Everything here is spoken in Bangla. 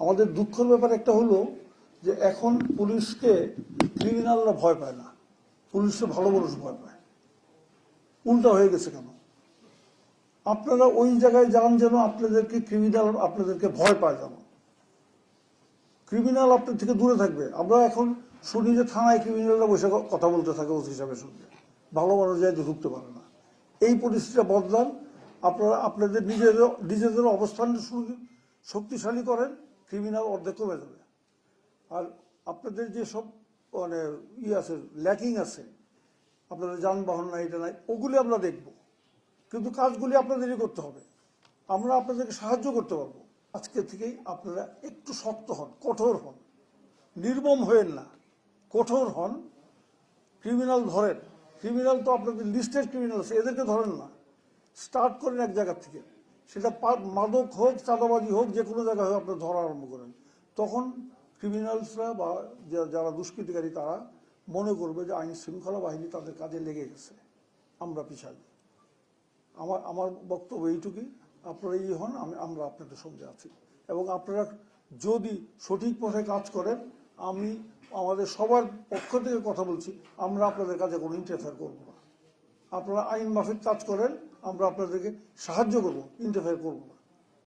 আমাদের দুঃখের ব্যাপার একটা হলো যে এখন পুলিশকে ক্রিমিনালরা ভয় পায় না, পুলিশকে ভালো মানুষ ভয় পায়। উল্টা হয়ে গেছে কেন? আপনারা ওই জায়গায় যান যেন আপনাদেরকে ক্রিমিনাল আপনাদেরকে ভয় পায়, যেন ক্রিমিনাল আপনার থেকে দূরে থাকবে। আমরা এখন শুনি যে থানায় ক্রিমিনালরা বসে কথা বলতে থাকে ওসি হিসাবের সঙ্গে, ভালো মানুষ যাইতে ঢুকতে পারে না। এই পরিস্থিতিটা বদলান, আপনারা আপনাদের নিজেদের অবস্থান শক্তিশালী করেন, ক্রিমিনাল অর্ধেক কমে যাবে। আর আপনাদের যে সব মানে আছে, ল্যাকিং আছে, আপনাদের যানবাহন নাই, এটা নাই, ওগুলি আমরা দেখব, কিন্তু কাজগুলি আপনাদেরই করতে হবে। আমরা আপনাদেরকে সাহায্য করতে পারবো। আজকে থেকেই আপনারা একটু শক্ত হন, কঠোর হন, নির্মম হয়েন না, কঠোর হন। ক্রিমিনাল ধরেন, ক্রিমিনাল তো আপনাদের লিস্টেড ক্রিমিনাল আছে, এদেরকে ধরেন না। স্টার্ট করেন এক জায়গা থেকে, সেটা মাদক হোক, চাঁদাবাজি হোক, যে কোনো জায়গায় হোক, আপনি ধরা আরম্ভ করেন। তখন ক্রিমিনালসরা বা যারা দুষ্কৃতিকারী তারা মনে করবে যে আইন শৃঙ্খলা বাহিনী তাদের কাজে লেগে গেছে, আমরা পিছাই। আমার বক্তব্য এইটুকুই। আপনারা এই হন, আমরা আপনাদের সঙ্গে আছি। এবং আপনারা যদি সঠিক পথে কাজ করেন, আমি আমাদের সবার পক্ষ থেকে কথা বলছি, আমরা আপনাদের কাজে কোনো ইন্টারফেয়ার করব না। আপনারা আইন মাফিক কাজ করেন, আমরা আপনাদেরকে সাহায্য করব, ইন্টারফেয়ার করব না।